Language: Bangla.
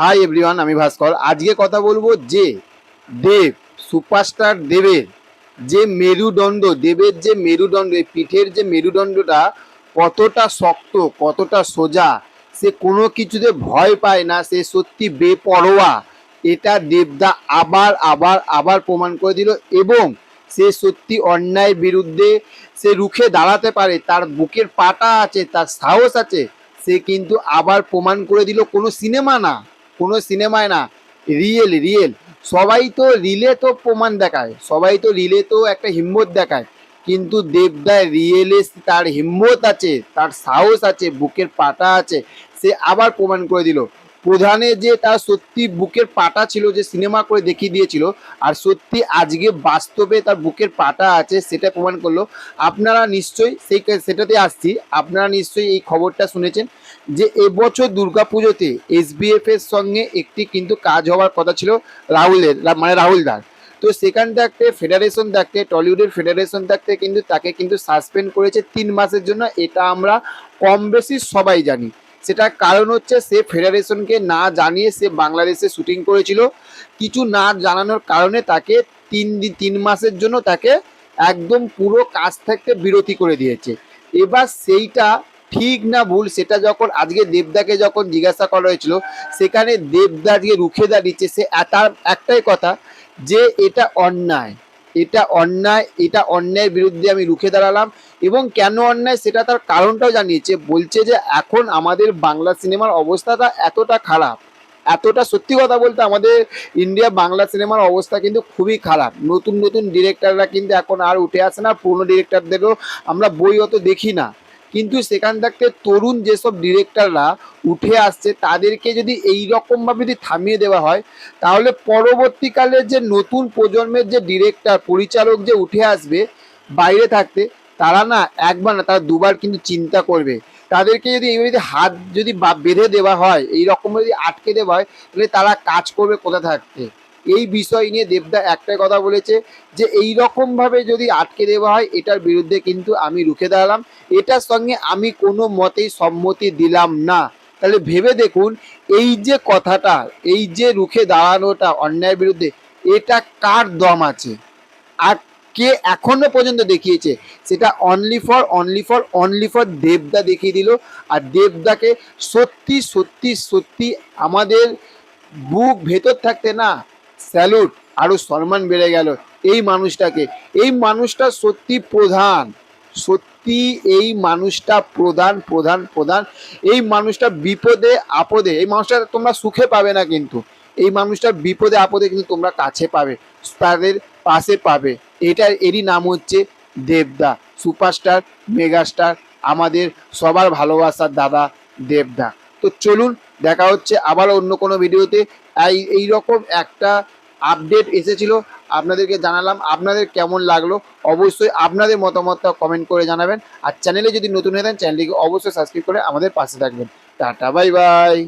হাই এভরিওয়ান, আমি ভাস্কর। আজকে কথা বলবো যে দেব, সুপারস্টার দেবের যে মেরুদণ্ড, দেবের যে মেরুদণ্ড, এই পিঠের যে মেরুদণ্ডটা কতটা শক্ত, কতটা সোজা, সে কোনো কিছুতে ভয় পায় না, সে সত্যি বেপরোয়া। এটা দেবদা আবার আবার আবার প্রমাণ করে দিল এবং সে সত্যি অন্যায়ের বিরুদ্ধে সে রুখে দাঁড়াতে পারে, তার বুকের পাটা আছে, তার সাহস আছে। সে কিন্তু আবার প্রমাণ করে দিল, কোনো সিনেমা না, কোনো সিনেমায় না, রিয়েল রিয়েল। সবাই তো রিলে তো প্রমাণ দেখায়, সবাই তো রিলে তো একটা হিম্মত দেখায়, কিন্তু দেবদায় রিয়েলে তার হিম্মত আছে, তার সাহস আছে, বুকের পাটা আছে। সে আবার প্রমাণ করে দিল প্রধানে যে তার সত্যি বুকের পাটা ছিল, যে সিনেমা করে দেখিয়ে দিয়েছিল, আর সত্যি আজকে বাস্তবে তার বুকের পাটা আছে, সেটা প্রমাণ করলো। আপনারা নিশ্চয়ই সেটাতে আসছি, আপনারা নিশ্চয়ই এই খবরটা শুনেছেন যে এবছর দুর্গাপুজোতে এসবিএফ এর সঙ্গে একটি কিন্তু কাজ হওয়ার কথা ছিল রাহুলের, মানে রাহুলদার। তো সেখান থাকতে ফেডারেশন থাকতে, টলিউডের ফেডারেশন থাকতে কিন্তু তাকে কিন্তু সাসপেন্ড করেছে 3 মাসের জন্য। এটা আমরা কম বেশি সবাই জানি। সেটার কারণ হচ্ছে সে ফেডারেশনকে না জানিয়ে সে বাংলাদেশে শুটিং করেছিল। কিছু না জানানোর কারণে তাকে 3 মাসের জন্য তাকে একদম পুরো কাজ থেকে বিরতি করে দিয়েছে। এবার সেইটা ঠিক না ভুল, সেটা যখন আজকে দেবদাকে যখন জিজ্ঞাসা করা হয়েছিল, সেখানে দেবদা আজকে রুখে দাঁড়িয়েছে। সে তার একটাই কথা যে এটা অন্যায়, এটা অন্যায়, এটা অন্যায়ের বিরুদ্ধে আমি রুখে দাঁড়ালাম। এবং কেন অন্যায় সেটা তার কারণটাও জানিয়েছে। বলছে যে এখন আমাদের বাংলা সিনেমার অবস্থাটা এতটা খারাপ, এতটা সত্যি কথা বলতে আমাদের ইন্ডিয়া বাংলা সিনেমার অবস্থা কিন্তু খুবই খারাপ। নতুন নতুন ডিরেক্টররা কিন্তু এখন আর উঠে আসে না, পুরনো ডিরেক্টরদেরও আমরা বই অত দেখি না। কিন্তু সেখান থেকে তরুণ যেসব ডিরেক্টররা উঠে আসছে, তাদেরকে যদি এই রকমভাবে যদি থামিয়ে দেওয়া হয়, তাহলে পরবর্তীকালে যে নতুন প্রজন্মের যে ডিরেক্টর, পরিচালক যে উঠে আসবে বাইরে থাকতে, তারা না একবার না, তারা দুবার কিন্তু চিন্তা করবে। তাদেরকে যদি এইভাবে হাত যদি বেঁধে দেওয়া হয়, এই রকম যদি আটকে দেওয়া হয়, তাহলে তারা কাজ করবে কোথা থাকতে। এই বিষয় নিয়ে দেবদা একটাই কথা বলেছে যে এই রকমভাবে যদি আটকে দেওয়া হয়, এটার বিরুদ্ধে কিন্তু আমি রুখে দাঁড়ালাম, এটার সঙ্গে আমি কোনো মতেই সম্মতি দিলাম না। তাহলে ভেবে দেখুন, এই যে কথাটা, এই যে রুখে দাঁড়ানোটা অন্যায়ের বিরুদ্ধে, এটা কার দম আছে, আর কে এখনো পর্যন্ত দেখিয়েছে? সেটা অনলি ফর দেবদা দেখিয়ে দিল। আর দেবদাকে সত্যি সত্যি সত্যি আমাদের বুক ভেতর থাকতে না স্যালুট, আরো সম্মান বেড়ে গেল এই মানুষটাকে। এই মানুষটা সত্যি প্রধান, সত্যি এই মানুষটা প্রধান প্রধান প্রধান। এই মানুষটা বিপদে আপদে, এই মানুষটা তোমরা সুখে পাবে না, কিন্তু এই মানুষটার বিপদে আপদে কিন্তু তোমরা কাছে পাবে, তাদের পাশে পাবে। এরই নাম হচ্ছে দেবদা, সুপারস্টার, মেগাস্টার, আমাদের সবার ভালোবাসার দাদা দেবদা। তো চলুন, দেখা হচ্ছে আবার অন্য কোনো ভিডিওতে। এই রকম একটা আপডেট এসেছিল, আপনাদেরকে জানালাম। আপনাদের কেমন লাগলো অবশ্যই আপনাদের মতামতটা কমেন্ট করে জানাবেন। আর চ্যানেলে যদি নতুন হয়ে থাকেন, চ্যানেলটিকে অবশ্যই সাবস্ক্রাইব করে আমাদের পাশে থাকবেন। Tata, bye bye.